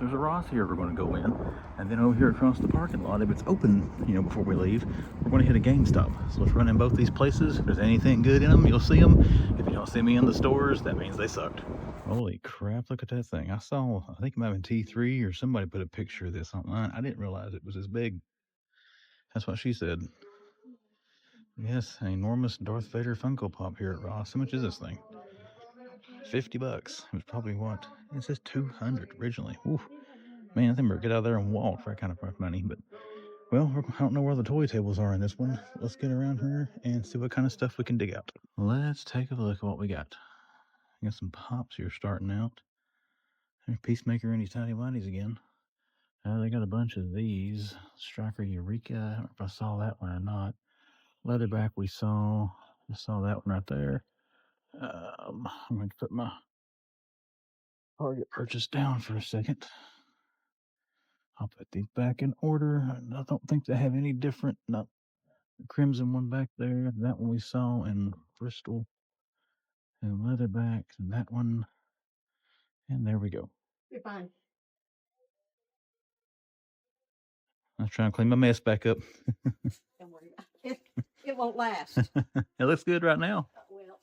there's a Ross here we're going to go in. And then over here across the parking lot, if it's open, you know, before we leave, we're going to hit a GameStop. So let's run in both these places. If there's anything good in them, you'll see them. If you don't see me in the stores, that means they sucked. Holy crap, look at that thing. I think it might have been T3 or somebody put a picture of this online. I didn't realize it was this big. That's what she said. Yes, an enormous Darth Vader Funko Pop here at Ross. How much is this thing? $50. It was probably what? It says 200 originally. Ooh. Man, I think we're get out of there and walk for that kind of money. But, well, I don't know where the toy tables are in this one. Let's get around here and see what kind of stuff we can dig out. Let's take a look at what we got. I got some pops here starting out. There's Peacemaker and his Tiny Whities again. They got a bunch of these. Striker Eureka. I don't know if I saw that one or not. Leatherback we saw. I saw that one right there. I'm going to put my Target purchase down for a second. I'll put these back in order. I don't think they have any different. No, the crimson one back there. That one we saw in Bristol. And leatherback. And that one. And there we go. You're fine. I was trying to clean my mess back up. Don't worry about it. It won't last. It looks good right now. Well,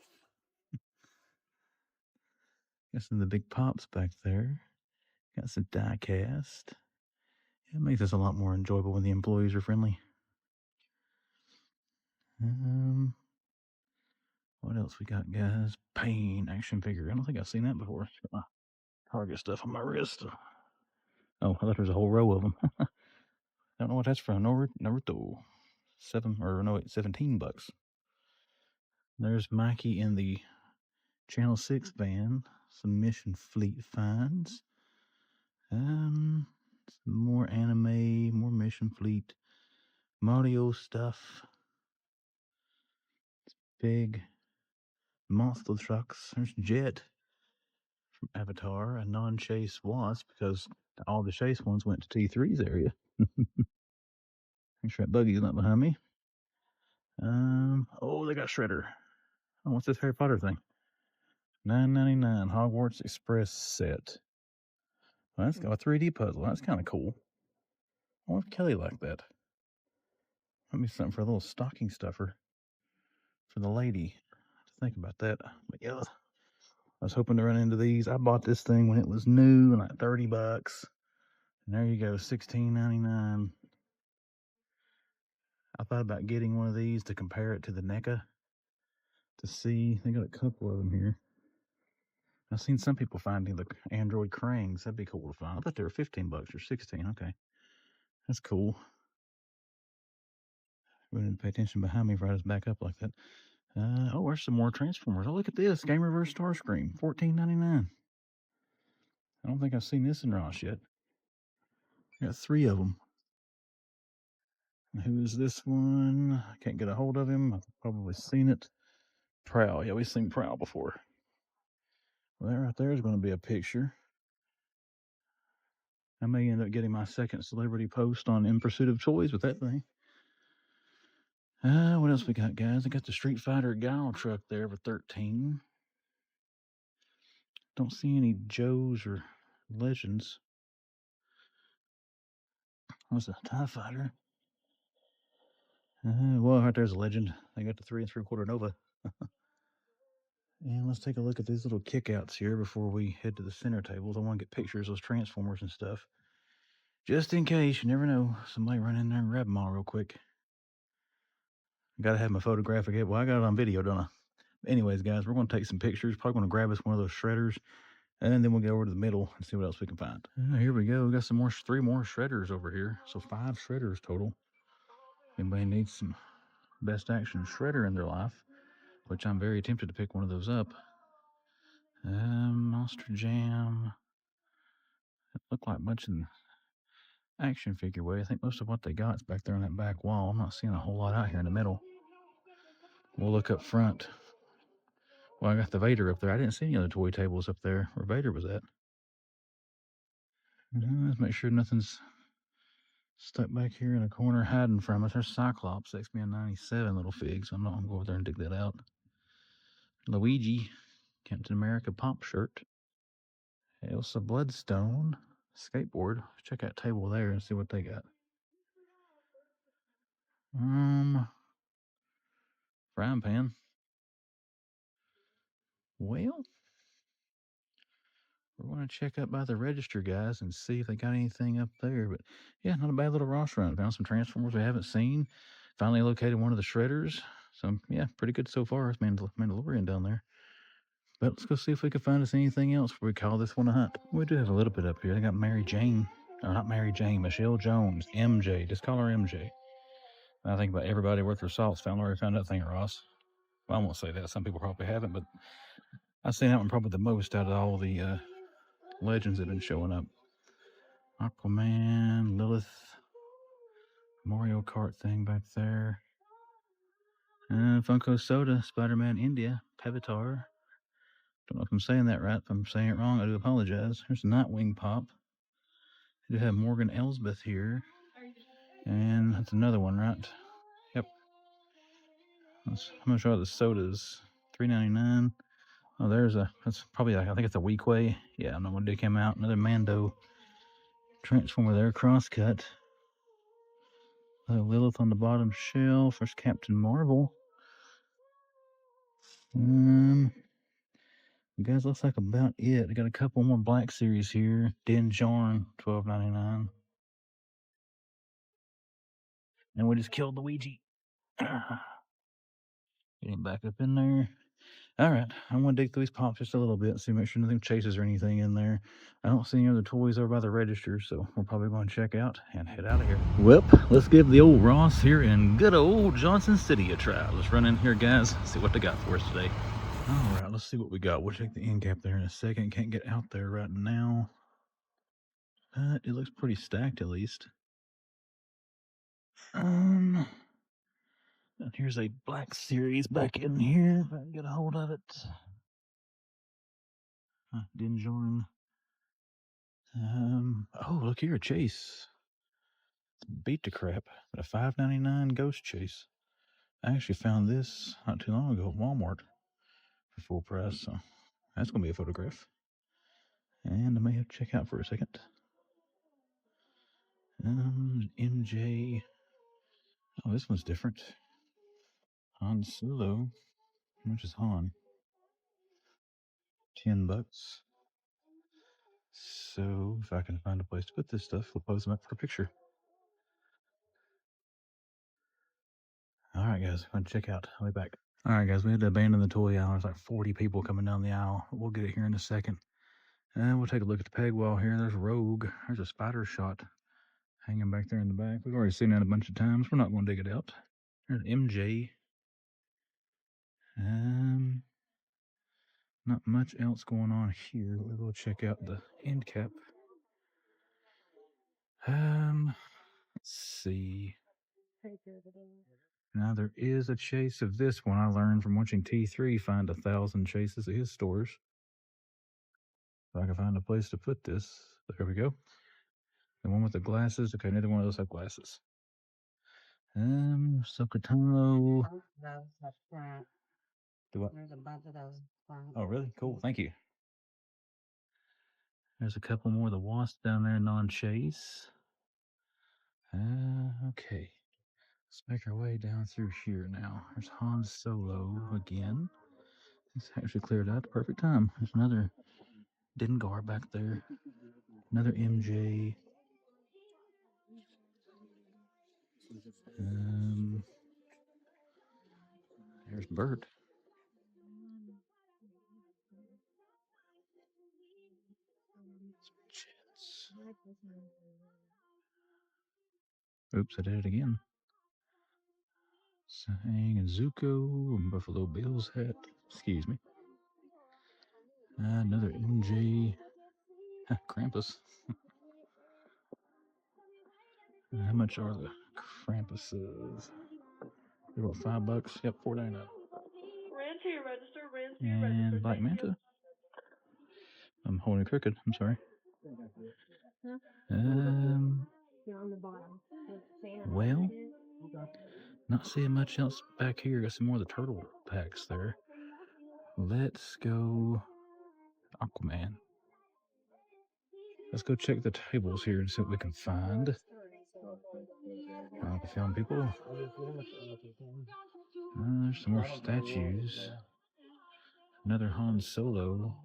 Got some of the big pops back there. Got some die cast. It makes this a lot more enjoyable when the employees are friendly. What else we got, guys? Pain action figure. I don't think I've seen that before. Got my Target stuff on my wrist. Oh, I thought there was a whole row of them. Don't know what that's from. Naruto. $17. There's Mikey in the Channel 6 van. Some Mission Fleet finds. Some more anime, more Mission Fleet. Mario stuff. It's big. Monster trucks. There's Jet from Avatar. A non-chase Wasp because all the chase ones went to T3's area. Make sure that buggy's not behind me. Oh, they got Shredder. Oh, what's this Harry Potter thing? $9.99 Hogwarts Express set. Well, that's got a 3D puzzle. That's kind of cool. I wonder if Kelly liked that. Might be something for a little stocking stuffer for the lady. To think about that. But yeah, I was hoping to run into these. I bought this thing when it was new, like $30. And there you go, $16.99. I thought about getting one of these to compare it to the NECA to see. They got a couple of them here. I've seen some people finding the Android Crangs. That'd be cool to find. I thought they were $15 or $16. Okay, that's cool. We didn't pay attention behind me if I just back up like that. Oh, there's some more Transformers. Oh, look at this. Game Reverse Starscream. $14.99. I don't think I've seen this in Ross yet. Got 3 of them. Who is this one? I can't get a hold of him. I've probably seen it. Prowl. Yeah, we've seen Prowl before. Well, that right there is going to be a picture. I may end up getting my second celebrity post on In Pursuit of Toys with that thing. What else we got, guys? I got the Street Fighter Galore truck there for $13. Don't see any Joes or Legends. What's a TIE Fighter? Well, right there's a Legend. I got the 3 3/4 Nova. And let's take a look at these little kickouts here before we head to the center tables. I want to get pictures of those Transformers and stuff. Just in case, you never know. Somebody run in there and grab them all real quick. Got to have my photographic. Well, I got it on video, don't I? Anyways, guys, we're going to take some pictures. Probably going to grab us one of those shredders. And then we'll go over to the middle and see what else we can find. Here we go. We got 3 more shredders over here. So 5 shredders total. Anybody needs some best action shredder in their life, which I'm very tempted to pick one of those up. Monster Jam. It looked like a bunch of action figure way. I think most of what they got is back there on that back wall. I'm not seeing a whole lot out here in the middle. We'll look up front. Well, I got the Vader up there. I didn't see any other toy tables up there where Vader was at. Let's make sure nothing's stuck back here in a corner hiding from us. There's Cyclops, X-Men 97 little figs. I'm not going to go over there and dig that out. Luigi, Captain America pop shirt. Elsa Bloodstone, skateboard. Let's check that table there and see what they got. Frying pan. Well, we're going to check up by the register, guys, and see if they got anything up there. But yeah, not a bad little Ross run. Found some Transformers we haven't seen. Finally located one of the shredders. So yeah, pretty good so far. It's Mandalorian down there. But let's go see if we can find us anything else before we call this one a hunt. We do have a little bit up here. They got Mary Jane. Or not Mary Jane, Michelle Jones. MJ. Just call her MJ. I think about everybody worth their salts already found that thing at Ross. Well, I won't say that. Some people probably haven't, but I've seen that one probably the most out of all the legends that have been showing up. Aquaman, Lilith, Mario Kart thing back there. Funko Soda, Spider-Man India, Pevitar. Don't know if I'm saying that right. If I'm saying it wrong, I do apologize. There's a Nightwing Pop. I do have Morgan Elsbeth here. And that's another one, right? Yep. I'm going to try the sodas. $3.99. Oh, that's probably, I think it's a Weequay. Yeah, I know when it came out. Another Mando Transformer there, crosscut. Lilith on the bottom shelf. There's Captain Marvel. Guys, looks like about it. I got a couple more Black Series here. Din Djarin, $12.99. And we just killed Luigi. Get him back up in there. All right, I'm going to dig through these pops just a little bit and see, make sure nothing chases or anything in there. I don't see any other toys over by the register, so we're probably going to check out and head out of here. Well, let's give the old Ross here in good old Johnson City a try. Let's run in here, guys, see what they got for us today. All right, let's see what we got. We'll check the end cap there in a second. Can't get out there right now. But it looks pretty stacked, at least. And here's a Black Series back in here, if I can get a hold of it. Din Djarin. Oh, look here, a chase. Beat the crap. A $5.99 Ghost Chase. I actually found this not too long ago at Walmart for full price, so that's going to be a photograph. And I may have to check out for a second. MJ. Oh, this one's different. Han Solo. How much is Han? $10. So if I can find a place to put this stuff, we'll pose them up for a picture. All right, guys, I'm going to check out. I'll be back. All right, guys, we had to abandon the toy aisle. There's like 40 people coming down the aisle. We'll get it here in a second. And we'll take a look at the peg wall here. There's Rogue. There's a spider shot hanging back there in the back. We've already seen that a bunch of times. We're not going to dig it out. There's MJ. Not much else going on here. We'll go check out the end cap. Let's see. Now there is a chase of this one. I learned from watching T3 find 1,000 chases at his stores. If I can find a place to put this. There we go. The one with the glasses. Okay, neither one of those have glasses. Sokotano. Do what? There's a bunch of those. Oh, really? Cool. Thank you. There's a couple more of the Wasp down there, non-chase. Okay. Let's make our way down through here now. There's Han Solo again. It's actually cleared out at the perfect time. There's another Dengar back there. Another MJ. There's Bert. Oops, I did it again. Sang and Zuko and Buffalo Bill's hat. Excuse me. Another MJ. Krampus. How much are the Krampuses? They're about $5. Yep, $4.99. Rand's here, register. Rand's here, And register. Black Manta. I'm holding it crooked. I'm sorry. Well, not seeing much else back here. Got some more of the turtle packs there. Let's go Aquaman. Let's go check the tables here and see what we can find. The film people. There's some more statues. Another Han Solo.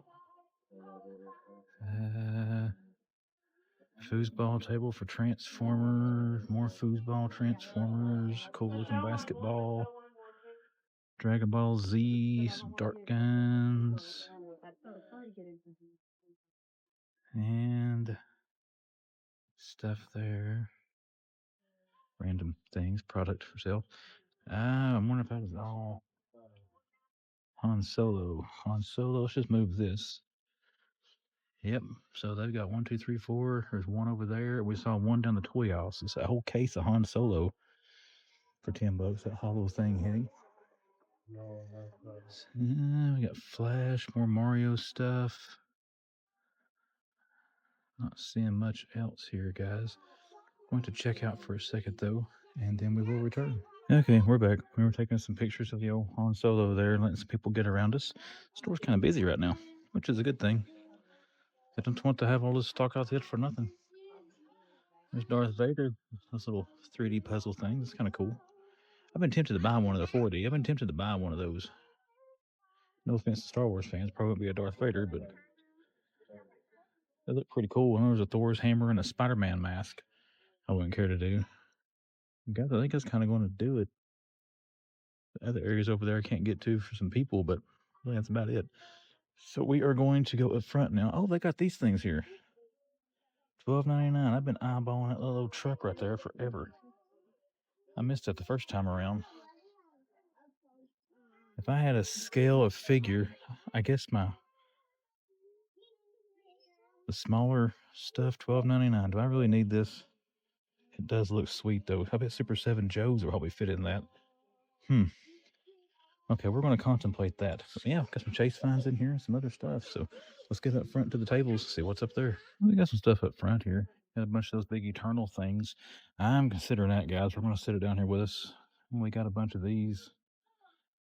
Foosball table for Transformers. More foosball Transformers. Cool looking basketball. Dragon Ball Z. Some dart guns. And stuff there. Random things. Product for sale. I wonder if that is all Han Solo. Han Solo. Let's just move this. Yep. So they've got 1, 2, 3, 4. There's one over there. We saw one down the toy house. It's a whole case of Han Solo for $10. That hollow thing hitting. We got Flash, more Mario stuff. Not seeing much else here, guys. Going to check out for a second though, and then we will return. Okay, we're back. We were taking some pictures of the old Han Solo there, letting some people get around us. The store's kind of busy right now, which is a good thing. They don't want to have all this stock out there for nothing. There's Darth Vader. Those little 3D puzzle things. It's kind of cool. I've been tempted to buy one of the 4D. I've been tempted to buy one of those. No offense to Star Wars fans, probably won't be a Darth Vader, but they look pretty cool. And there's a Thor's hammer and a Spider-Man mask. I wouldn't care to do. Guys, I think that's kind of going to do it. The other areas over there I can't get to for some people, but really that's about it. So we are going to go up front now. Oh, they got these things here. $12.99. I've been eyeballing that little truck right there forever. I missed it the first time around. If I had a scale of figure, I guess the smaller stuff, $12.99. Do I really need this? It does look sweet though. I bet Super 7 Joes will probably fit in that. Okay, we're going to contemplate that. But yeah, got some chase finds in here and some other stuff. So let's get up front to the tables, see what's up there. We got some stuff up front here. Got a bunch of those big eternal things. I'm considering that, guys. We're going to sit it down here with us. We got a bunch of these.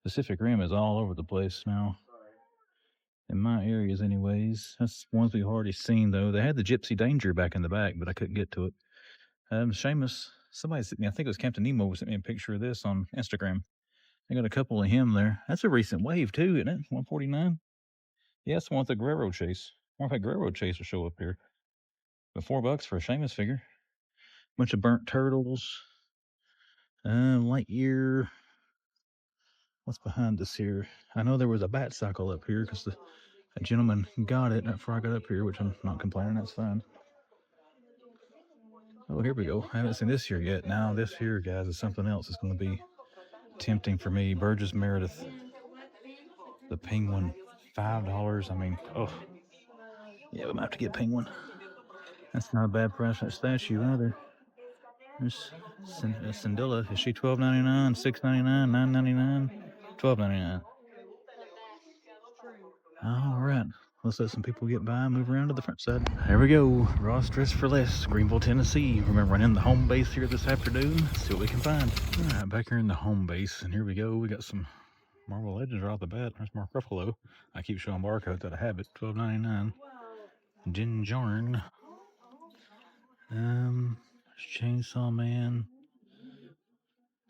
Pacific Rim is all over the place now. In my areas, anyways. That's ones we've already seen, though. They had the Gypsy Danger back in the back, but I couldn't get to it. Seamus, somebody sent me, I think it was Captain Nemo, sent me a picture of this on Instagram. I got a couple of him there. That's a recent wave, too, isn't it? 149? Yeah, that's the one with the Guerrero chase. I wonder if that Guerrero chase will show up here. But $4 for a Seamus figure. Bunch of burnt turtles. Lightyear. What's behind this here? I know there was a bat cycle up here because a gentleman got it before I got up here, which I'm not complaining. That's fine. Oh, here we go. I haven't seen this here yet. Now this here, guys, is something else. It's going to be tempting for me. Burgess Meredith. The Penguin. $5. I mean, oh. Yeah, we might have to get Penguin. That's not a bad price for that statue either. There's Cinderella. Is she $12.99, $6.99, $9.99, $12.99? All right. Let's let some people get by and move around to the front side. There we go. Ross Dress for Less, Greenville, Tennessee. Remember, running the home base here this afternoon. Let's see what we can find. All right, back here in the home base, and here we go. We got some Marvel Legends right off the bat. There's Mark Ruffalo. I keep showing barcodes out of habit. $12.99. Jin Jarn. Chainsaw Man.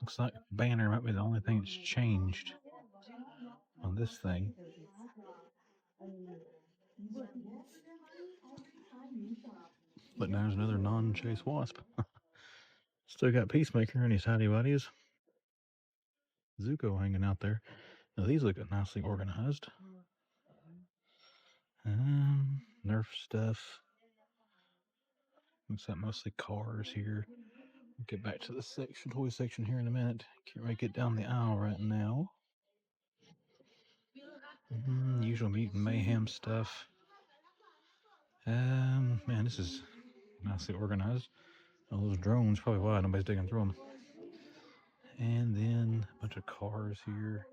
Looks like banner might be the only thing that's changed on this thing. But now there's another non-chase wasp. Still got Peacemaker and his hidey buddies. Zuko hanging out there. Now these look nicely organized. Nerf stuff. Looks like mostly cars here. We'll get back to the section, toy section here in a minute. Can't make it down the aisle right now. Usual Mutant Mayhem stuff. Man, this is nicely organized. All those drones, probably why nobody's digging through them. And then a bunch of cars here.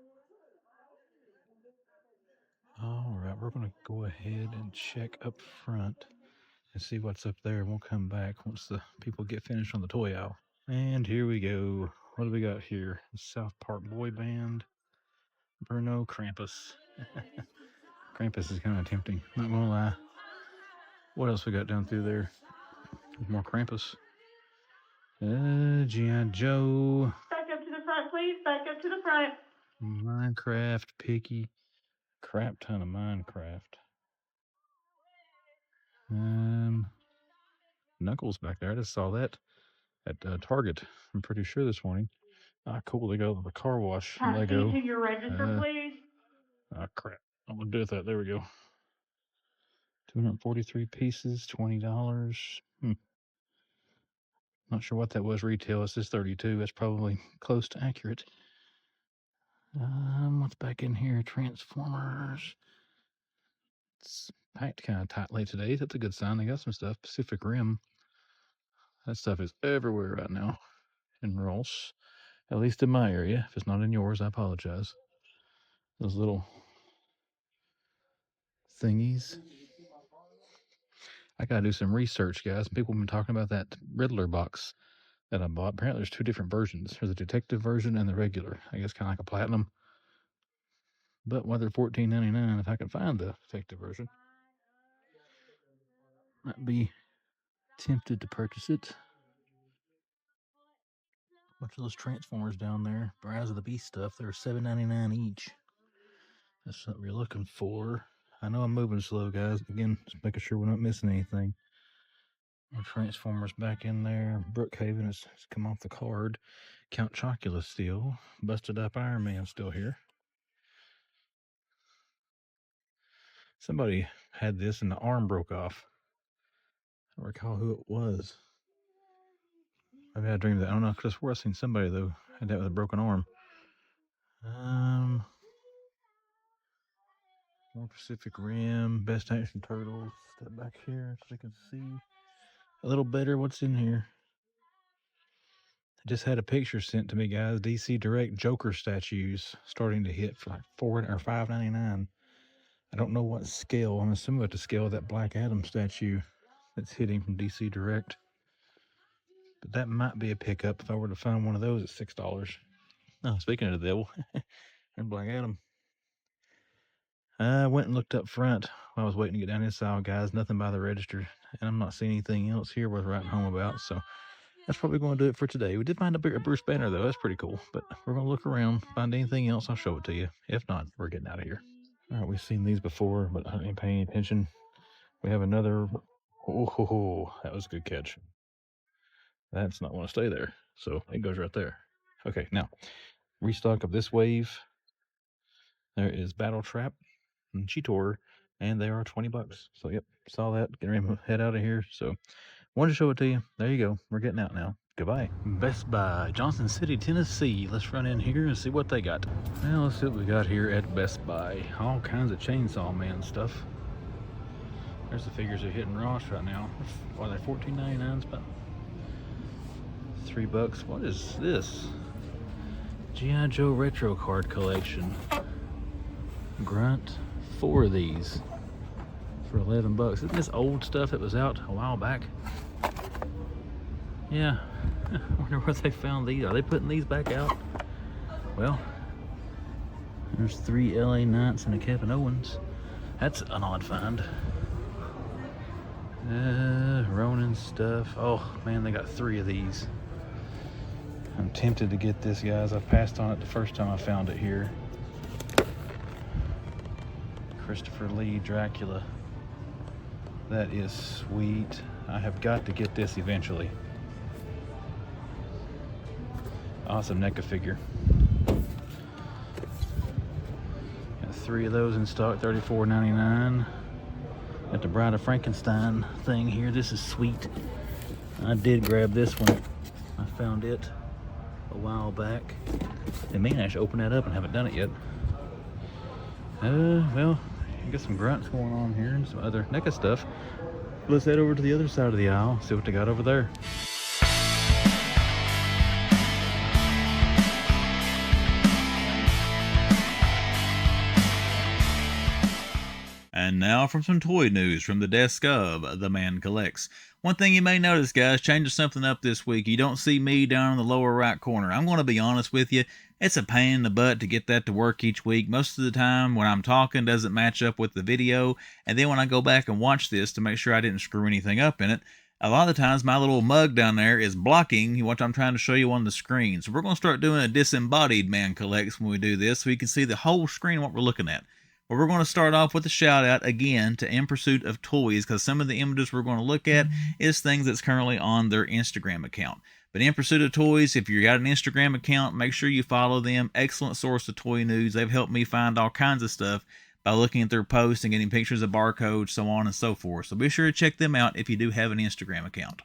All right, we're going to go ahead and check up front and see what's up there. We'll come back once the people get finished on the toy aisle. And here we go. What do we got here? South Park Boy Band. Bruno Krampus. Krampus is kind of tempting, not gonna lie. What else we got down through there? More Krampus. GIJoe. Back up to the front, please. Back up to the front. Minecraft, Piggy. Crap ton of Minecraft. Knuckles back there. I just saw that at Target. I'm pretty sure this morning. Ah, cool. They got the car wash Lego. To your register, please. Ah, crap. I'm gonna do with that. There we go. 243 pieces, $20. Not sure what that was retail. It's just 32. That's probably close to accurate. What's back in here? Transformers. It's packed kind of tightly today. That's a good sign. They got some stuff. Pacific Rim. That stuff is everywhere right now in Ross. At least in my area. If it's not in yours, I apologize. Those little thingies. I gotta do some research, guys. People have been talking about that Riddler box that I bought. Apparently there's two different versions. There's a detective version and the regular. I guess kind of like a platinum. But why they're $14.99 if I can find the detective version. Might be tempted to purchase it. Bunch of those Transformers down there. Browse of the Beast stuff. They're $7.99 each. That's something you're looking for. I know I'm moving slow, guys. Again, just making sure we're not missing anything. More Transformers back in there. Brookhaven has come off the card. Count Chocula still. Busted up Iron Man still here. Somebody had this and the arm broke off. I don't recall who it was. Maybe I dreamed that. I don't know. I could have swore I seen somebody, though, had that with a broken arm. More Pacific Rim. Best Action Turtles. Step back here so you can see a little better what's in here. I just had a picture sent to me, guys. DC Direct Joker statues starting to hit for like $4 or $5.99. I don't know what scale. I'm assuming at the scale of that Black Adam statue that's hitting from DC Direct. But that might be a pickup if I were to find one of those at $6. Oh, speaking of the devil, and Black Adam. I went and looked up front while I was waiting to get down this aisle, guys. Nothing by the register. And I'm not seeing anything else here worth writing home about. So that's probably going to do it for today. We did find a Bruce Banner, though. That's pretty cool. But we're going to look around. Find anything else, I'll show it to you. If not, we're getting out of here. All right, we've seen these before, but I didn't pay any attention. We have another. Oh, that was a good catch. That's not going to stay there. So it goes right there. Okay, now, restock of this wave. There is Battle Trap and Cheetor, and they are $20. So, yep, saw that. Getting ready to head out of here. So, wanted to show it to you. There you go. We're getting out now. Goodbye. Best Buy, Johnson City, Tennessee. Let's run in here and see what they got. Well, let's see what we got here at Best Buy. All kinds of Chainsaw Man stuff. There's the figures they're hitting Ross right now. Why they're $14.99? It's about $3. What is this? GIJoe Retro Card Collection. Grunt. 4 of these for $11. Isn't this old stuff that was out a while back? Yeah. I wonder where they found these. Are they putting these back out? Well, there's 3 LA Knights and a Kevin Owens. That's an odd find. Ronin stuff. Oh man, they got 3 of these. I'm tempted to get this, guys. I passed on it the first time I found it here. Christopher Lee Dracula. That is sweet. I have got to get this eventually. Awesome NECA figure. Got 3 of those in stock, $34.99. Got the Bride of Frankenstein thing here. This is sweet. I did grab this one. I found it a while back. They may actually open that up and haven't done it yet. Well, you got some grunts going on here and some other NECA stuff. Let's head over to the other side of the aisle, see what they got over there. And now from some toy news from the desk of The Man Collects. One thing you may notice, guys, changing something up this week. You don't see me down in the lower right corner. I'm going to be honest with you. It's a pain in the butt to get that to work each week. Most of the time when I'm talking doesn't match up with the video. And then when I go back and watch this to make sure I didn't screw anything up in it, a lot of the times my little mug down there is blocking what I'm trying to show you on the screen. So we're going to start doing a disembodied Man Collects when we do this so you can see the whole screen of what we're looking at. But we're going to start off with a shout out again to In Pursuit of Toys, because some of the images we're going to look at is things that's currently on their Instagram account. But In Pursuit of Toys, if you got an Instagram account, make sure you follow them. Excellent source of toy news. They've helped me find all kinds of stuff by looking at their posts and getting pictures of barcodes, so on and so forth. So be sure to check them out if you do have an Instagram account.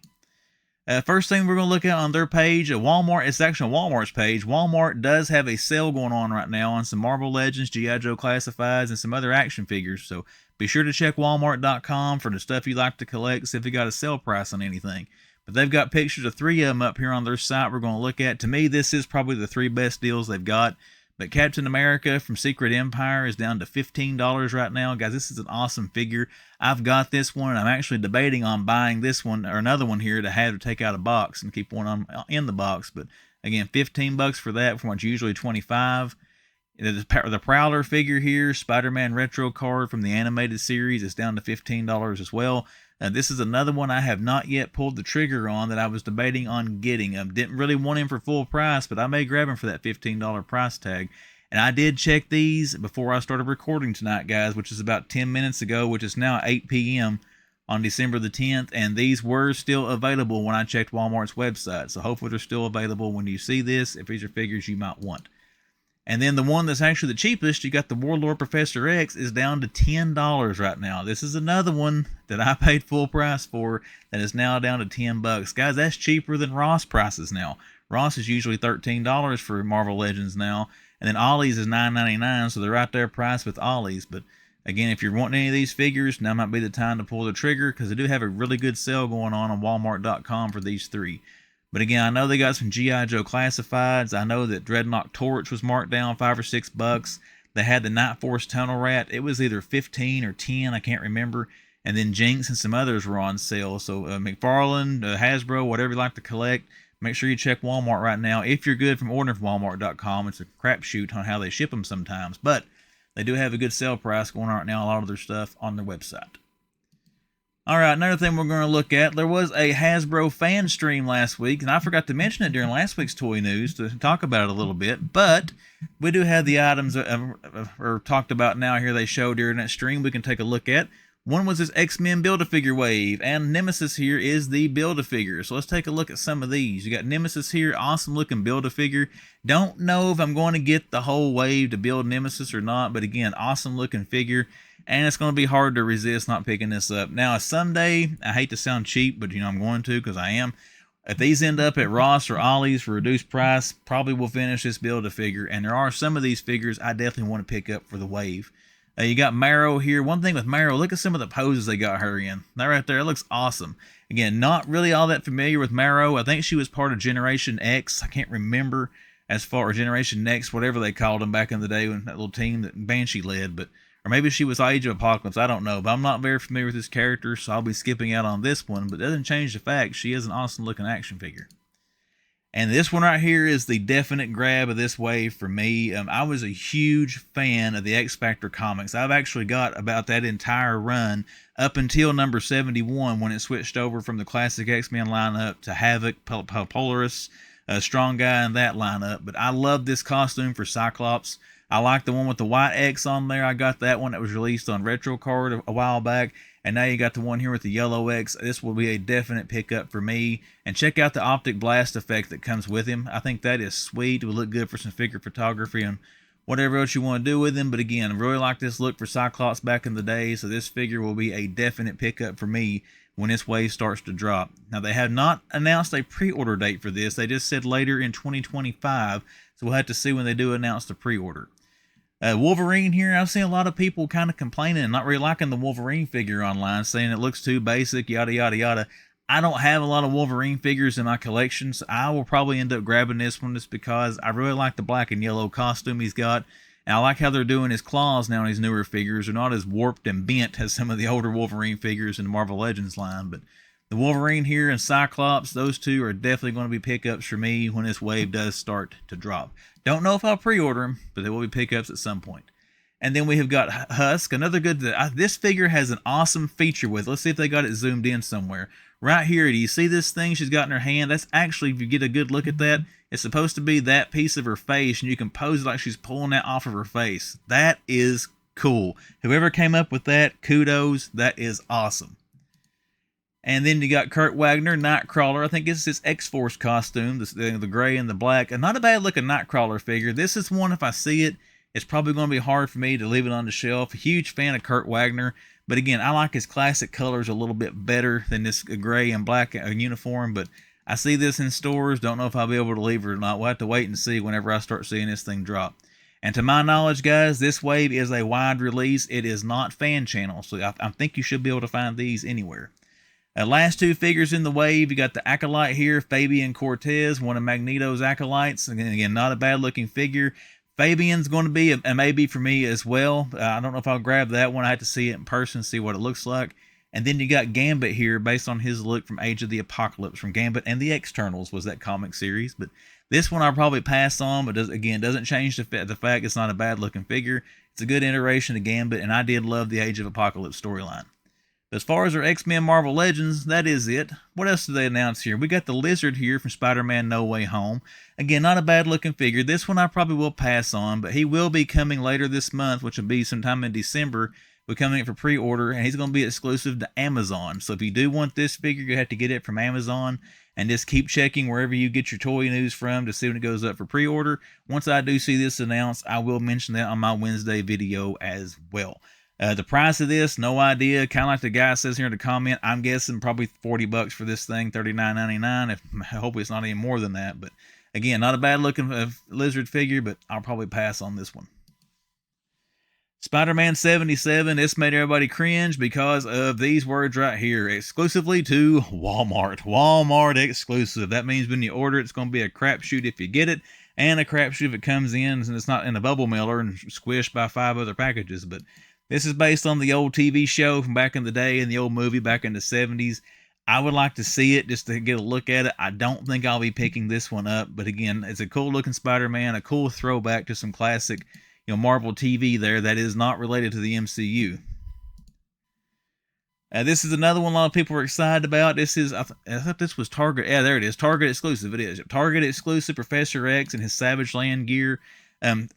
First thing we're going to look at on their page, Walmart, it's actually Walmart's page. Walmart does have a sale going on right now on some Marvel Legends, GIJoe classifieds, and some other action figures. So be sure to check walmart.com for the stuff you like to collect, see if you got a sale price on anything. But they've got pictures of 3 of them up here on their site we're going to look at. To me, this is probably the 3 best deals they've got. But Captain America from Secret Empire is down to $15 right now. Guys, this is an awesome figure. I've got this one, and I'm actually debating on buying this one or another one here to have to take out a box and keep one on in the box. But again, $15 for that from what's usually $25. The Prowler figure here, Spider-Man retro card from the animated series, is down to $15 as well. This is another one I have not yet pulled the trigger on that I was debating on getting. Didn't really want him for full price, but I may grab him for that $15 price tag. And I did check these before I started recording tonight, guys, which is about 10 minutes ago, which is now 8 p.m. on December the 10th. And these were still available when I checked Walmart's website. So hopefully they're still available when you see this, if these are figures you might want. And then the one that's actually the cheapest, you got the Warlord Professor X, is down to $10 right now. This is another one that I paid full price for that is now down to $10. Guys, that's cheaper than Ross prices now. Ross is usually $13 for Marvel Legends now. And then Ollie's is $9.99, so they're right there priced with Ollie's. But again, if you're wanting any of these figures, now might be the time to pull the trigger, because they do have a really good sale going on Walmart.com for these 3. But again, I know they got some GIJoe classifieds. I know that Dreadnought Torch was marked down $5 or $6. They had the Night Force Tunnel Rat. It was either 15 or 10, I can't remember. And then Jinx and some others were on sale. So McFarlane, Hasbro, whatever you like to collect, make sure you check Walmart right now. If you're good from ordering from Walmart.com, it's a crapshoot on how they ship them sometimes. But they do have a good sale price going on right now, a lot of their stuff on their website. All right, another thing we're going to look at, there was a Hasbro fan stream last week, and I forgot to mention it during last week's toy news to talk about it a little bit, but we do have the items are talked about now here they show during that stream we can take a look at. One was this X-Men Build-A-Figure wave, and Nemesis here is the Build-A-Figure. So let's take a look at some of these. You got Nemesis here, awesome looking Build-A-Figure. Don't know if I'm going to get the whole wave to build Nemesis or not, but again, awesome looking figure. And it's going to be hard to resist not picking this up. Now, someday, I hate to sound cheap, but I'm going to because I am. If these end up at Ross or Ollie's for reduced price, probably will finish this Build-A-Figure. And there are some of these figures I definitely want to pick up for the wave. You got Marrow here. One thing with Marrow, look at some of the poses they got her in. That right there, it looks awesome. Again, not really all that familiar with Marrow. I think she was part of Generation X. I can't remember as far as Generation Next, whatever they called them back in the day when that little team that Banshee led. Or maybe she was Age of Apocalypse, I don't know. But I'm not very familiar with this character, so I'll be skipping out on this one. But it doesn't change the fact she is an awesome looking action figure. And this one right here is the definite grab of this wave for me. I was a huge fan of the X Factor comics. I've actually got about that entire run up until number 71 when it switched over from the classic X-Men lineup to Havoc, Polaris, Strong Guy in that lineup. But I love this costume for Cyclops. I like the one with the white X on there. I got that one that was released on Retro Card a while back. And now you got the one here with the yellow X. This will be a definite pickup for me. And check out the optic blast effect that comes with him. I think that is sweet. It will look good for some figure photography and whatever else you want to do with him. But again, I really like this look for Cyclops back in the day. So this figure will be a definite pickup for me when this wave starts to drop. Now, they have not announced a pre-order date for this. They just said later in 2025. So we'll have to see when they do announce the pre-order. Wolverine here, I've seen a lot of people kind of complaining and not really liking the Wolverine figure online, saying it looks too basic, yada, yada, yada. I don't have a lot of Wolverine figures in my collection, so I will probably end up grabbing this one just because I really like the black and yellow costume he's got. And I like how they're doing his claws now in these newer figures. They're not as warped and bent as some of the older Wolverine figures in the Marvel Legends line. But the Wolverine here and Cyclops, those two are definitely going to be pickups for me when this wave does start to drop. Don't know if I'll pre-order them, but they will be pickups at some point. And then we have got Husk, another good. This figure has an awesome feature with. Let's see if they got it zoomed in somewhere. Right here, do you see this thing she's got in her hand? That's actually, if you get a good look at that, it's supposed to be that piece of her face, and you can pose it like she's pulling that off of her face. That is cool. Whoever came up with that, kudos. That is awesome. And then you got Kurt Wagner, Nightcrawler. I think it's his X-Force costume, the gray and the black. And not a bad looking Nightcrawler figure. This is one, if I see it, it's probably going to be hard for me to leave it on the shelf. A huge fan of Kurt Wagner. But again, I like his classic colors a little bit better than this gray and black uniform. But I see this in stores. Don't know if I'll be able to leave it or not. We'll have to wait and see whenever I start seeing this thing drop. And to my knowledge, guys, this wave is a wide release. It is not fan channel. So I think you should be able to find these anywhere. Last two figures in the wave, you got the Acolyte here, Fabian Cortez, one of Magneto's Acolytes. Again, not a bad looking figure. Fabian's going to be a maybe for me as well. I don't know if I'll grab that one. I have to see it in person, see what it looks like. And then you got Gambit here based on his look from Age of the Apocalypse from Gambit and the Externals was that comic series. But this one I'll probably pass on, but doesn't change the fact it's not a bad looking figure. It's a good iteration of Gambit, and I did love the Age of Apocalypse storyline. As far as our X-Men Marvel Legends, that is it. What else did they announce here? We got the Lizard here from Spider-Man No Way Home. Again, not a bad looking figure. This one I probably will pass on, but he will be coming later this month, which will be sometime in December. We're coming in for pre-order, and he's going to be exclusive to Amazon. So if you do want this figure, you have to get it from Amazon, and just keep checking wherever you get your toy news from to see when it goes up for pre-order. Once I do see this announced, I will mention that on my Wednesday video as well. The price of this, no idea. Kind of like the guy says here in the comment, I'm guessing probably $40 for this thing, $39.99. I hope it's not any more than that. But again, not a bad looking lizard figure, but I'll probably pass on this one. Spider-Man 77, this made everybody cringe because of these words right here. Exclusively to Walmart. Walmart exclusive. That means when you order it, it's going to be a crapshoot if you get it, and a crapshoot if it comes in and it's not in a bubble mailer and squished by 5 other packages. But this is based on the old TV show from back in the day and the old movie back in the 70s. I would like to see it just to get a look at it. I don't think I'll be picking this one up. But again, it's a cool looking Spider-Man, a cool throwback to some classic, Marvel TV there that is not related to the MCU. This is another one a lot of people are excited about. This is, I thought this was Target. Yeah, there it is. Target exclusive. It is. Target exclusive Professor X and his Savage Land gear.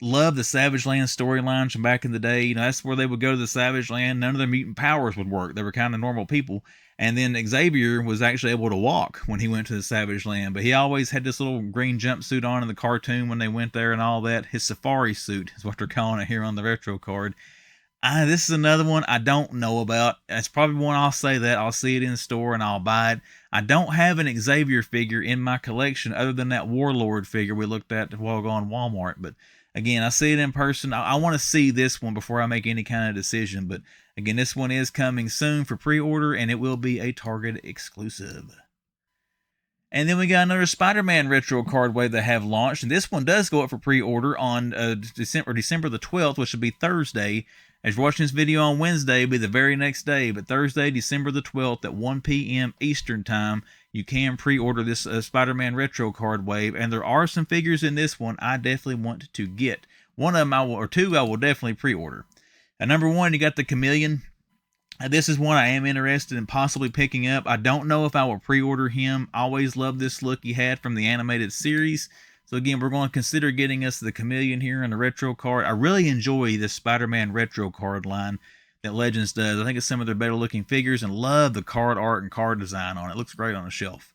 Love the Savage Land storylines from back in the day. That's where they would go to the Savage Land. None of their mutant powers would work. They were kind of normal people. And then Xavier was actually able to walk when he went to the Savage Land. But he always had this little green jumpsuit on in the cartoon when they went there and all that. His safari suit is what they're calling it here on the retro card. This is another one I don't know about. It's probably one I'll say that. I'll see it in the store and I'll buy it. I don't have an Xavier figure in my collection other than that Warlord figure we looked at while ago on Walmart. But again, I see it in person. I want to see this one before I make any kind of decision. But again, this one is coming soon for pre-order, and it will be a Target exclusive. And then we got another Spider-Man retro card wave they have launched. And this one does go up for pre-order on December the 12th, which will be Thursday. As you're watching this video on Wednesday, it'll be the very next day. But Thursday, December the 12th at 1 p.m. Eastern Time, you can pre-order this Spider-Man retro card wave. And there are some figures in this one I definitely want to get. One of them, two I will definitely pre-order. Number one, you got the Chameleon. This is one I am interested in possibly picking up. I don't know if I will pre-order him. I always loved this look he had from the animated series. So again, we're going to consider getting us the Chameleon here in the retro card. I really enjoy this Spider-Man retro card line that Legends does. I think it's some of their better looking figures and love the card art and card design on it. It looks great on the shelf.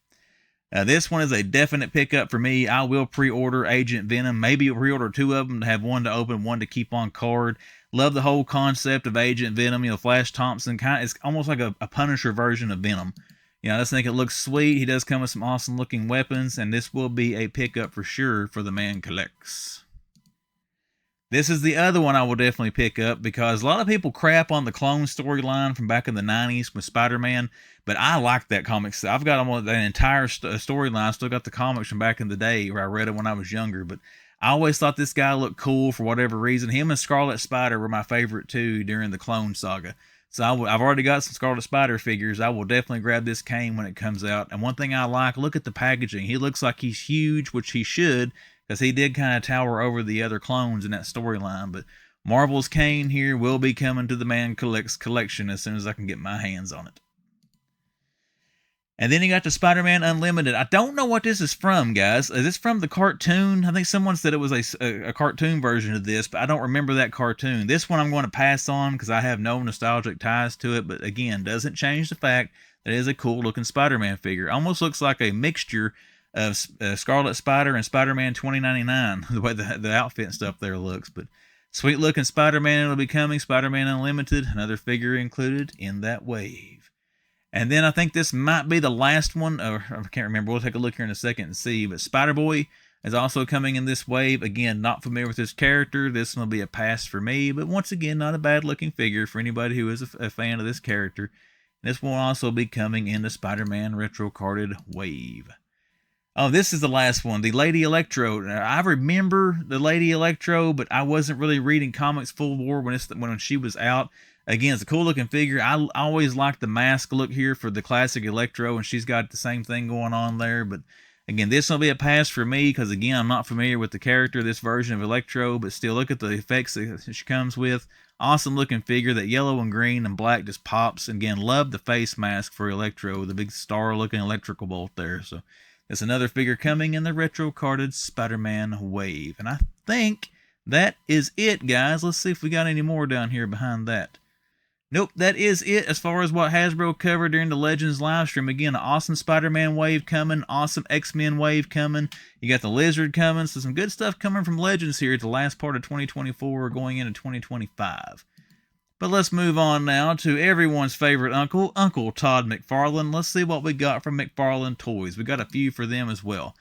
This one is a definite pickup for me. I will pre-order Agent Venom. Maybe pre-order 2 of them to have one to open, one to keep on card. Love the whole concept of Agent Venom. Flash Thompson, it's almost like a Punisher version of Venom. I just think it looks sweet. He does come with some awesome looking weapons, and this will be a pickup for sure for the man collects. This is the other one I will definitely pick up because a lot of people crap on the clone storyline from back in the 90s with Spider-Man, but I like that comic. I've got almost an entire storyline. I still got the comics from back in the day where I read it when I was younger, but I always thought this guy looked cool for whatever reason. Him and Scarlet Spider were my favorite too during the Clone Saga. So I've already got some Scarlet Spider figures. I will definitely grab this cane when it comes out. And one thing I like, look at the packaging. He looks like he's huge, which he should, because he did kind of tower over the other clones in that storyline. But Marvel's cane here will be coming to the Man Collects collection as soon as I can get my hands on it. And then you got the Spider-Man Unlimited. I don't know what this is from, guys. Is this from the cartoon? I think someone said it was a cartoon version of this, but I don't remember that cartoon. This one I'm going to pass on because I have no nostalgic ties to it, but again, doesn't change the fact that it is a cool-looking Spider-Man figure. Almost looks like a mixture of Scarlet Spider and Spider-Man 2099, the way the outfit and stuff there looks. But sweet-looking Spider-Man, it'll be coming. Spider-Man Unlimited, another figure included in that wave. And then I think this might be the last one, or I can't remember. We'll take a look here in a second and see. But Spider-Boy is also coming in this wave. Again, not familiar with this character. This one will be a pass for me. But once again, not a bad-looking figure for anybody who is a fan of this character. This will also be coming in the Spider-Man Retro Carded wave. Oh, this is the last one, the Lady Electro. Now, I remember the Lady Electro, but I wasn't really reading comics full bore when she was out. Again, it's a cool looking figure. I always liked the mask look here for the classic Electro, and she's got the same thing going on there. But again, this will be a pass for me because, again, I'm not familiar with the character, this version of Electro, but still look at the effects that she comes with. Awesome looking figure. That yellow and green and black just pops. And again, love the face mask for Electro, the big star looking electrical bolt there. So it's another figure coming in the retro carded Spider-Man wave. And I think that is it, guys. Let's see if we got any more down here behind that. Nope, that is it as far as what Hasbro covered during the Legends live stream. Again, an awesome Spider-Man wave coming, awesome X-Men wave coming. You got the Lizard coming, so some good stuff coming from Legends here at the last part of 2024 going into 2025. But let's move on now to everyone's favorite uncle, Uncle Todd McFarlane. Let's see what we got from McFarlane Toys. We got a few for them as well.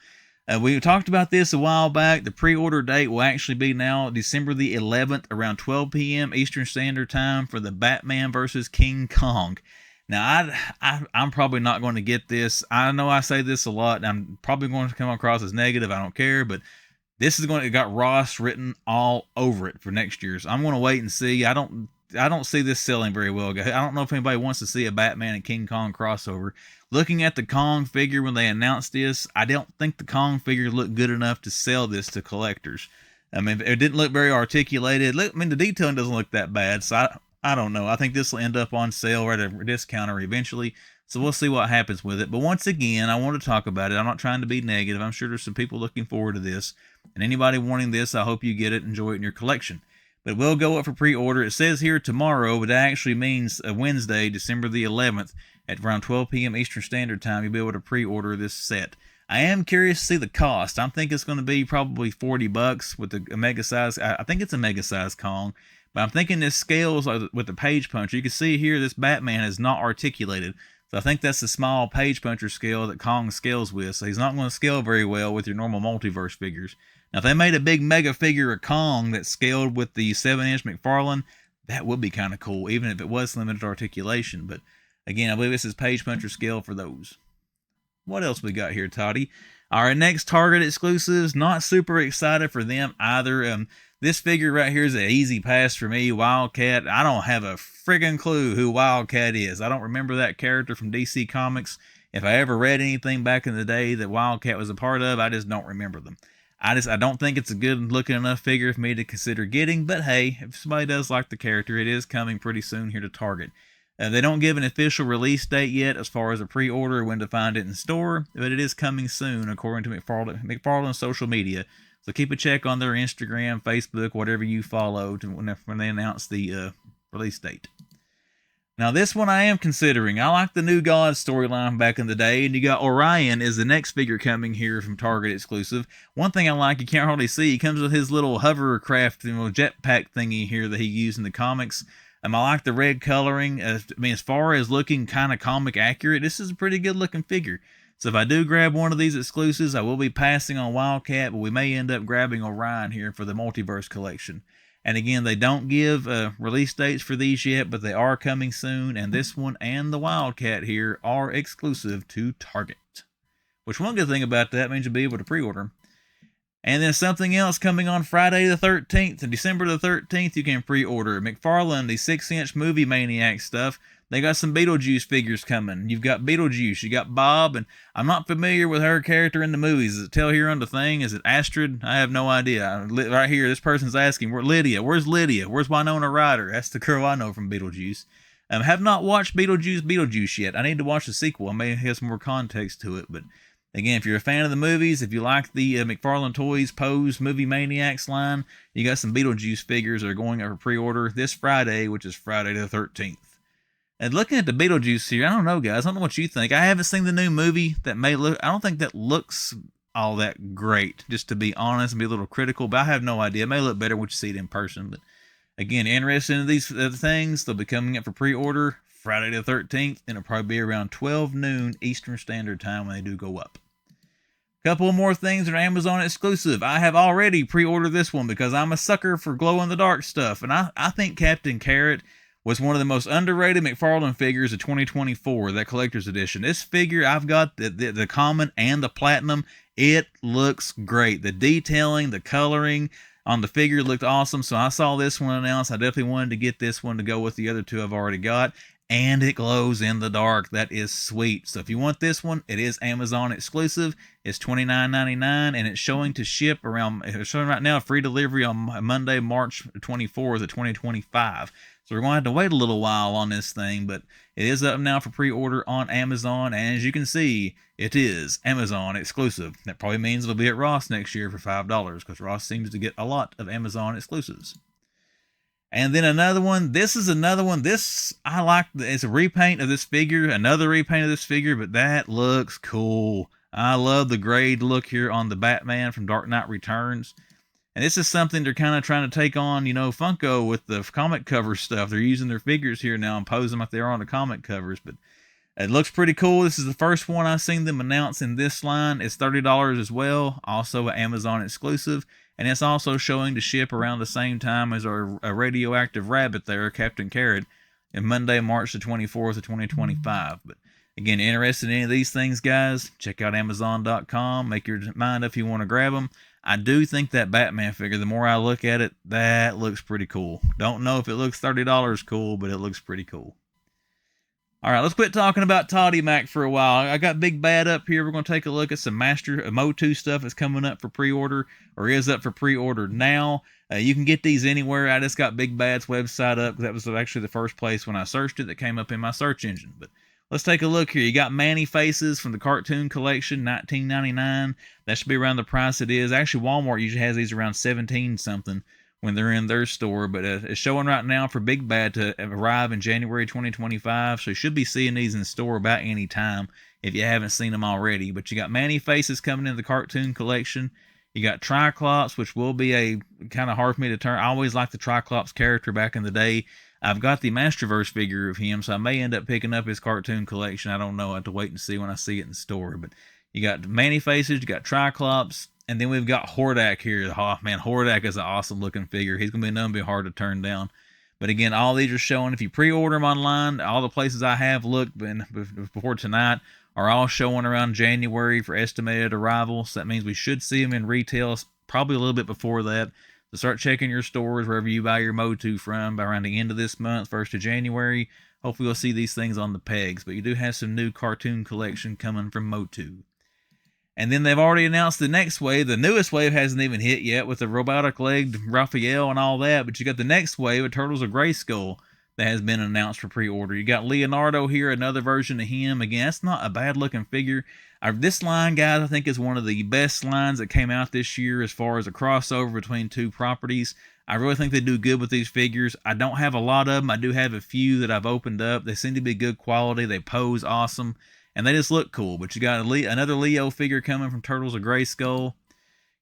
We talked about this a while back. The pre-order date will actually be now December the 11th around 12 p.m. Eastern Standard Time for the Batman vs. King Kong. Now, I'm probably not going to get this. I know I say this a lot, and I'm probably going to come across as negative. I don't care, but this is it got Ross written all over it for next year. So I'm going to wait and see. I don't see this selling very well, guys. I don't know if anybody wants to see a Batman and King Kong crossover. Looking at the Kong figure when they announced this, I don't think the Kong figure looked good enough to sell this to collectors. I mean, it didn't look very articulated. The detailing doesn't look that bad, so I don't know. I think this will end up on sale or at a discounter eventually, so we'll see what happens with it. But once again, I want to talk about it. I'm not trying to be negative. I'm sure there's some people looking forward to this, and anybody wanting this, I hope you get it, enjoy it in your collection. But it will go up for pre-order. It says here tomorrow, but that actually means Wednesday, December the 11th, at around 12 p.m. Eastern Standard Time, you'll be able to pre-order this set. I am curious to see the cost. I think it's going to be probably $40 with a mega size. I think it's a mega size Kong, but I'm thinking this scales with the page puncher. You can see here this Batman is not articulated. So I think that's the small page puncher scale that Kong scales with. So he's not going to scale very well with your normal multiverse figures. Now, if they made a big mega figure of Kong that scaled with the 7-inch McFarlane, that would be kind of cool, even if it was limited articulation. But again, I believe this is page puncher scale for those. What else we got here, Toddy? Our next Target exclusives, not super excited for them either. This figure right here is an easy pass for me, Wildcat. I don't have a friggin' clue who Wildcat is. I don't remember that character from DC Comics. If I ever read anything back in the day that Wildcat was a part of, I just don't remember them. I don't think it's a good looking enough figure for me to consider getting, but hey, if somebody does like the character, it is coming pretty soon here to Target. They don't give an official release date yet as far as a pre-order or when to find it in store, but it is coming soon according to McFarlane's social media. So keep a check on their Instagram, Facebook, whatever you follow when they announce the release date. Now this one I am considering. I like the New Gods storyline back in the day, and you got Orion is the next figure coming here from Target exclusive. One thing I like, you can't hardly see, he comes with his little hovercraft, jetpack thingy here that he used in the comics. I like the red coloring. As far as looking kind of comic accurate, this is a pretty good looking figure. So if I do grab one of these exclusives, I will be passing on Wildcat, but we may end up grabbing Orion here for the Multiverse collection. And again, they don't give release dates for these yet, but they are coming soon. And this one and the Wildcat here are exclusive to Target. Which one good thing about that means you'll be able to pre-order. And then something else coming on Friday the 13th. And December the 13th, you can pre-order McFarlane, the 6-inch Movie Maniac stuff. They got some Beetlejuice figures coming. You've got Beetlejuice, you got Bob, and I'm not familiar with her character in the movies. Is it Tell Here on the Thing? Is it Astrid? I have no idea. Right here, this person's asking, Lydia? Where's Lydia? Where's Winona Ryder? That's the girl I know from Beetlejuice. Have not watched Beetlejuice yet. I need to watch the sequel. I may have some more context to it, but again, if you're a fan of the movies, if you like the McFarlane Toys Pose Movie Maniacs line, you got some Beetlejuice figures that are going up for pre-order this Friday, which is Friday the 13th. And looking at the Beetlejuice here, I don't know, guys. I don't know what you think. I haven't seen the new movie. I don't think that looks all that great, just to be honest and be a little critical, but I have no idea. It may look better when you see it in person. But again, interested in these things, they'll be coming up for pre-order Friday the 13th, and it'll probably be around 12 noon Eastern Standard Time when they do go up. Couple more things that are Amazon exclusive. I have already pre-ordered this one because I'm a sucker for glow-in-the-dark stuff, and I think Captain Carrot was one of the most underrated McFarlane figures of 2024, that collector's edition. This figure, I've got the common and the platinum. It looks great. The detailing, the coloring on the figure looked awesome, so I saw this one announced. I definitely wanted to get this one to go with the other two I've already got. And it glows in the dark. That is sweet. So if you want this one, it is Amazon exclusive. It's $29.99, and it's showing to ship around. It's showing right now free delivery on Monday, March 24th of 2025. So we're going to have to wait a little while on this thing, but it is up now for pre-order on Amazon. And as you can see, it is Amazon exclusive. That probably means it'll be at Ross next year for $5 because Ross seems to get a lot of Amazon exclusives. And then another one. This is another one. This, I like. It's a repaint of this figure. Another repaint of this figure, but that looks cool. I love the grade look here on the Batman from Dark Knight Returns. And this is something they're kind of trying to take on, Funko with the comic cover stuff. They're using their figures here now and pose them like they are on the comic covers. But it looks pretty cool. This is the first one I've seen them announce in this line. It's $30 as well. Also an Amazon exclusive. And it's also showing to ship around the same time as our radioactive rabbit there, Captain Carrot, on Monday, March the 24th of 2025. But again, interested in any of these things, guys, check out Amazon.com. Make your mind up if you want to grab them. I do think that Batman figure, the more I look at it, that looks pretty cool. Don't know if it looks $30 cool, but it looks pretty cool. All right, let's quit talking about Toddy Mac for a while. I got Big Bad up here. We're going to take a look at some MOTU stuff that's coming up for pre-order, or is up for pre-order now. You can get these anywhere. I just got Big Bad's website up. That was actually the first place when I searched it that came up in my search engine. But let's take a look here. You got Manny Faces from the Cartoon Collection, $19.99. That should be around the price it is. Actually, Walmart usually has these around $17-something. When they're in their store, but it's showing right now for Big Bad to arrive in January 2025, so you should be seeing these in the store about any time if you haven't seen them already. But you got Manny Faces coming in the Cartoon Collection. You got Triclops, which will be a kind of hard for me to turn. I always liked the Triclops character back in the day. I've got the Masterverse figure of him, so I may end up picking up his Cartoon Collection. I don't know. I have to wait and see when I see it in the store. But you got Manny Faces, you got Triclops, and then we've got Hordak here. Oh, man, Hordak is an awesome looking figure. He's going to be nothing but hard to turn down. But again, all these are showing. If you pre-order them online, all the places I have looked before tonight are all showing around January for estimated arrival. So that means we should see them in retail probably a little bit before that. So start checking your stores wherever you buy your MOTU from by around the end of this month, 1st of January. Hopefully you'll see these things on the pegs. But you do have some new Cartoon Collection coming from MOTU. And then they've already announced the next wave. The newest wave hasn't even hit yet with the robotic-legged Raphael and all that. But you got the next wave of Turtles of Grayskull that has been announced for pre-order. You got Leonardo here, another version of him. Again, that's not a bad-looking figure. This line, guys, I think is one of the best lines that came out this year as far as a crossover between two properties. I really think they do good with these figures. I don't have a lot of them. I do have a few that I've opened up. They seem to be good quality. They pose awesome. And they just look cool. But you got another Leo figure coming from Turtles of Grayskull.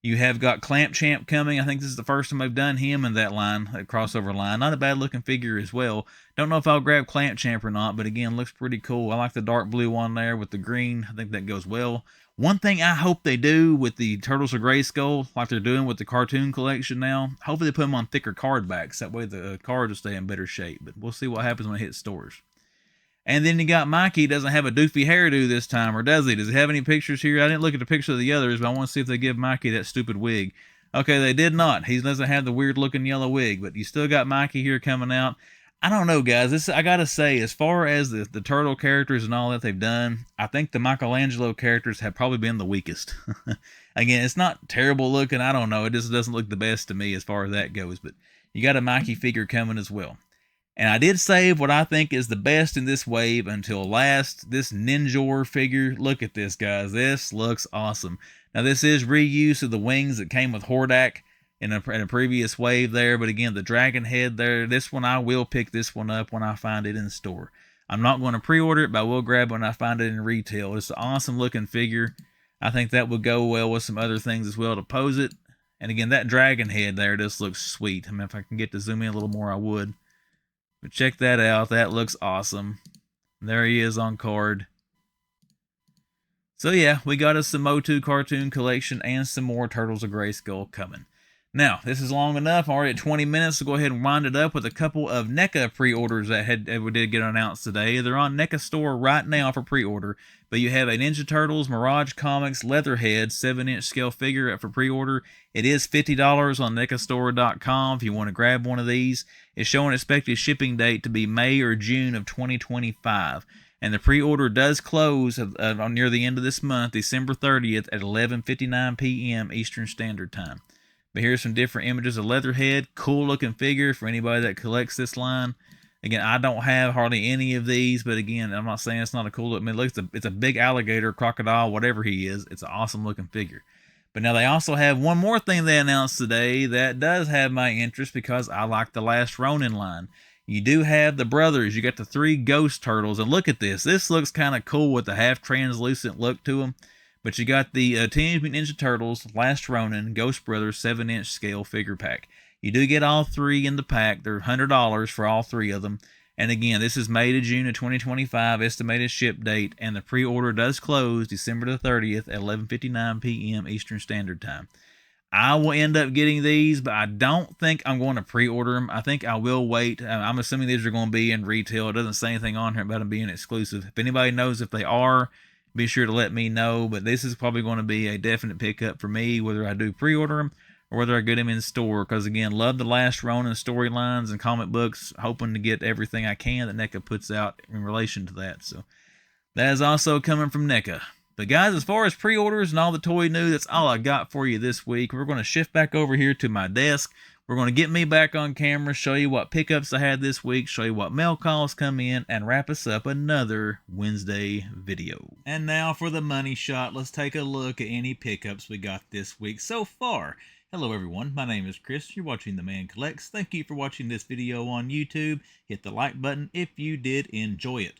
You have got Clamp Champ coming. I think this is the first time I've done him in that line, that crossover line. Not a bad looking figure as well. Don't know if I'll grab Clamp Champ or not, but again, looks pretty cool. I like the dark blue one there with the green. I think that goes well. One thing I hope they do with the Turtles of Grayskull, like they're doing with the cartoon collection now, hopefully they put them on thicker card backs. That way the cards will stay in better shape. But we'll see what happens when it hits stores. And then you got Mikey. Doesn't have a doofy hairdo this time, or does he? Does he have any pictures here? I didn't look at the picture of the others, but I want to see if they give Mikey that stupid wig. Okay, they did not. He doesn't have the weird looking yellow wig, but you still got Mikey here coming out. I don't know, guys. This, I gotta say, as far as the turtle characters and all that they've done, I think the Michelangelo characters have probably been the weakest. Again, it's not terrible looking. I don't know. It just doesn't look the best to me as far as that goes. But you got a Mikey figure coming as well. And I did save what I think is the best in this wave until last. This Ninjor figure. Look at this, guys. This looks awesome. Now, this is reuse of the wings that came with Hordak in a previous wave there. But again, the dragon head there. This one, I will pick this one up when I find it in store. I'm not going to pre-order it, but I will grab it when I find it in retail. It's an awesome looking figure. I think that would go well with some other things as well to pose it. And again, that dragon head there just looks sweet. I mean, if I can get to zoom in a little more, I would. But check that out. That looks awesome. There he is on card. So yeah, we got us some MOTU cartoon collection and some more Turtles of Grayskull coming. Now, this is long enough. I'm already at 20 minutes, so go ahead and wind it up with a couple of NECA pre-orders that we did get announced today. They're on NECA store right now for pre-order. But you have a Ninja Turtles Mirage Comics Leatherhead 7-inch scale figure up for pre-order. It is $50 on NECAstore.com if you want to grab one of these. It's showing expected shipping date to be May or June of 2025. And the pre-order does close near the end of this month, December 30th at 11:59 p.m. Eastern Standard Time. But here's some different images of Leatherhead. Cool looking figure for anybody that collects this line. Again, I don't have hardly any of these, but again, I'm not saying it's not a cool look. I mean, look, it's a big alligator, crocodile, whatever he is. It's an awesome looking figure. But now they also have one more thing they announced today that does have my interest because I like the Last Ronin line. You do have the brothers. You got the 3 ghost turtles. And look at this. This looks kind of cool with the half translucent look to them. But you got the Teenage Mutant Ninja Turtles, Last Ronin, Ghost Brothers 7-inch scale figure pack. You do get all 3 in the pack. They're $100 for all 3 of them. And again, this is May to June of 2025, estimated ship date, and the pre-order does close December the 30th at 11:59 p.m. Eastern Standard Time. I will end up getting these, but I don't think I'm going to pre-order them. I think I will wait. I'm assuming these are going to be in retail. It doesn't say anything on here about them being exclusive. If anybody knows if they are, be sure to let me know. But this is probably going to be a definite pickup for me, whether I do pre-order them or whether I get them in store. Because again, love the Last Ronin storylines and comic books. Hoping to get everything I can that NECA puts out in relation to that. So that is also coming from NECA. But guys, as far as pre-orders and all the toy news, that's all I got for you this week. We're going to shift back over here to my desk. We're going to get me back on camera, show you what pickups I had this week, show you what mail calls come in, and wrap us up another Wednesday video. And now for the money shot. Let's take a look at any pickups we got this week so far. Hello everyone, my name is Chris. You're watching The Man Collects. Thank you for watching this video on YouTube. Hit the like button if you did enjoy it.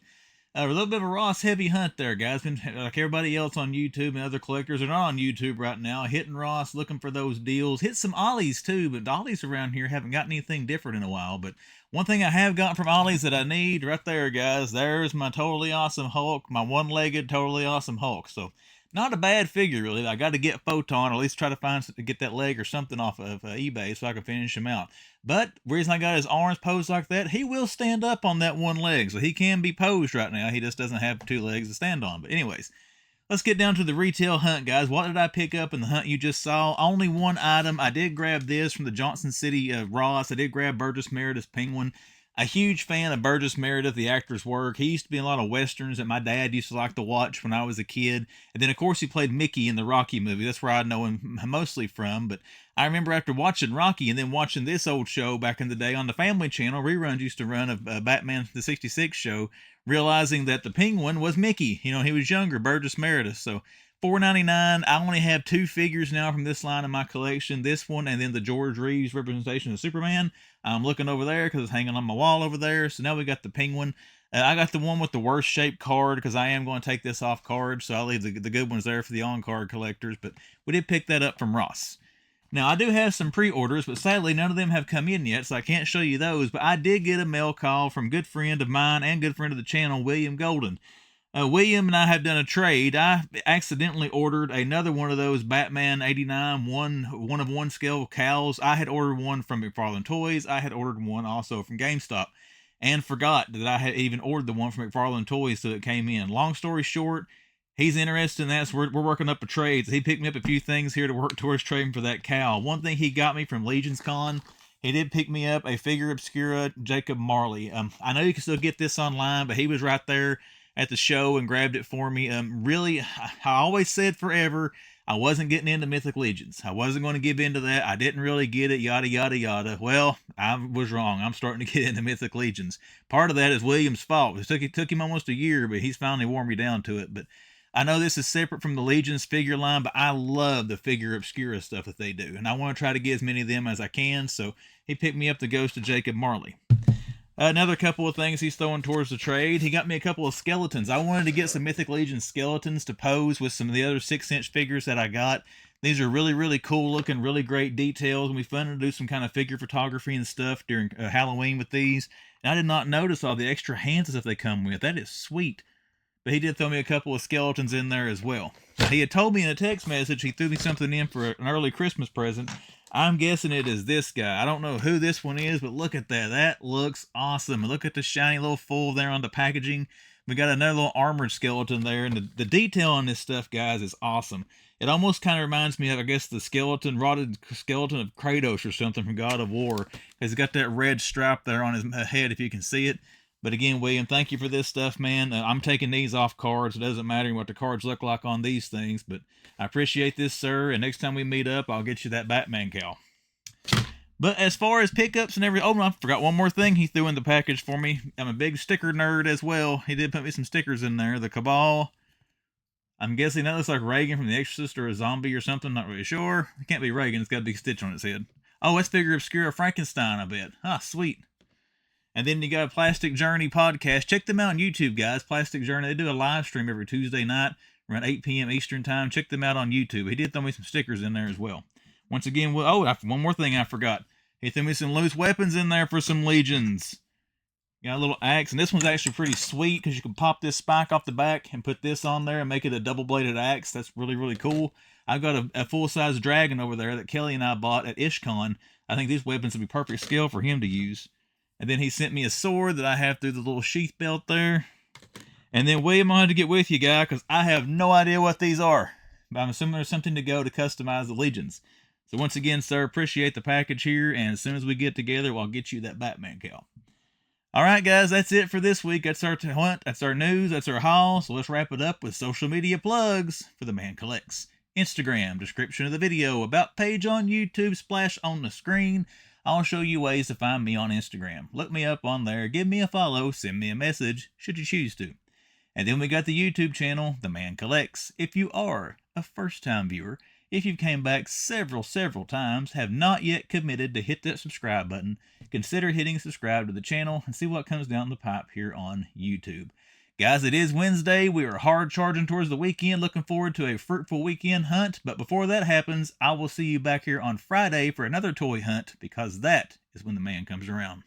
A little bit of a Ross heavy hunt there, guys. Been like everybody else on YouTube and other collectors are not on YouTube right now. Hitting Ross, looking for those deals. Hit some Ollies too, but the Ollies around here haven't got anything different in a while. But one thing I have got from Ollies that I need right there, guys, there's my totally awesome Hulk, my one-legged totally awesome Hulk. So not a bad figure, really. I got to get Photon, or at least try to get that leg or something off of eBay so I can finish him out. But the reason I got his arms posed like that, he will stand up on that one leg. So he can be posed right now. He just doesn't have 2 legs to stand on. But anyways, let's get down to the retail hunt, guys. What did I pick up in the hunt you just saw? Only one item. I did grab this from the Johnson City Ross. I did grab Burgess Meredith's Penguin. A huge fan of Burgess Meredith, the actor's work. He used to be in a lot of westerns that my dad used to like to watch when I was a kid. And then, of course, he played Mickey in the Rocky movie. That's where I know him mostly from. But I remember after watching Rocky and then watching this old show back in the day on the Family Channel, reruns used to run of Batman the 66 show, realizing that the Penguin was Mickey. You know, he was younger, Burgess Meredith. So $4.99. I only have 2 figures now from this line in my collection. This one and then the George Reeves representation of Superman. I'm looking over there because it's hanging on my wall over there. So now we got the Penguin. I got the one with the worst shaped card because I am going to take this off card. So I'll leave the good ones there for the on-card collectors. But we did pick that up from Ross. Now, I do have some pre-orders, but sadly, none of them have come in yet, so I can't show you those. But I did get a mail call from a good friend of mine and good friend of the channel, William Golden. William and I have done a trade. I accidentally ordered another one of those Batman 89 one of one scale cows. I had ordered one from McFarlane Toys. I had ordered one also from GameStop and forgot that I had even ordered the one from McFarlane Toys, so it came in. Long story short, he's interested in that, so we're working up a trade. So he picked me up a few things here to work towards trading for that cow. One thing he got me from Legion's Con, he did pick me up a figure obscura Jacob Marley. I know you can still get this online, but he was right there at the show and grabbed it for me. Really, I always said forever, I wasn't getting into Mythic Legends. I wasn't going to give into that. I didn't really get it, yada, yada, yada. Well, I was wrong. I'm starting to get into Mythic Legends. Part of that is William's fault. It took him almost a year, but he's finally worn me down to it. But I know this is separate from the Legends figure line, but I love the figure obscura stuff that they do. And I want to try to get as many of them as I can. So he picked me up the Ghost of Jacob Marley. Another couple of things he's throwing towards the trade. He got me a couple of skeletons. I wanted to get some Mythic Legends skeletons to pose with some of the other 6-inch figures that I got. These are really, really cool looking, really great details. And we fun to do some kind of figure photography and stuff during Halloween with these. And I did not notice all the extra hands and stuff they come with. That is sweet. But he did throw me a couple of skeletons in there as well. He had told me in a text message he threw me something in for an early Christmas present. I'm guessing it is this guy. I don't know who this one is, but look at that. That looks awesome. Look at the shiny little foil there on the packaging. We got another little armored skeleton there. And the detail on this stuff, guys, is awesome. It almost kind of reminds me of, I guess, the rotted skeleton of Kratos or something from God of War. Because he's got that red stripe there on his head, if you can see it. But again, William, thank you for this stuff, man. I'm taking these off cards. It doesn't matter what the cards look like on these things, but I appreciate this, sir. And next time we meet up, I'll get you that Batman cow. But as far as pickups and everything, oh, I forgot one more thing he threw in the package for me. I'm a big sticker nerd as well. He did put me some stickers in there. The Cabal. I'm guessing that looks like Reagan from The Exorcist or a zombie or something. Not really sure. It can't be Reagan. It's got a big stitch on its head. Oh, that's figure obscura Frankenstein, I bet. Ah, sweet. And then you got a Plastic Journey podcast. Check them out on YouTube, guys. Plastic Journey. They do a live stream every Tuesday night around 8 p.m. Eastern time. Check them out on YouTube. He did throw me some stickers in there as well. Once again, one more thing I forgot. He threw me some loose weapons in there for some Legions. Got a little axe. And this one's actually pretty sweet because you can pop this spike off the back and put this on there and make it a double-bladed axe. That's really, really cool. I've got a full-size dragon over there that Kelly and I bought at IshCon. I think these weapons would be perfect scale for him to use. And then he sent me a sword that I have through the little sheath belt there. And then, William, I had to get with you, guy, because I have no idea what these are. But I'm assuming there's something to go to customize the Legions. So once again, sir, appreciate the package here. And as soon as we get together, I'll get you that Batman cow. All right, guys, that's it for this week. That's our hunt. That's our news. That's our haul. So let's wrap it up with social media plugs for the Man Collects. Instagram, description of the video, about page on YouTube, splash on the screen. I'll show you ways to find me on Instagram. Look me up on there, give me a follow, send me a message, should you choose to. And then we got the YouTube channel, The Man Collects. If you are a first-time viewer, if you've came back several times, have not yet committed to hit that subscribe button, consider hitting subscribe to the channel and see what comes down the pipe here on YouTube. Guys, it is Wednesday. We are hard charging towards the weekend. Looking forward to a fruitful weekend hunt. But before that happens, I will see you back here on Friday for another toy hunt because that is when the man comes around.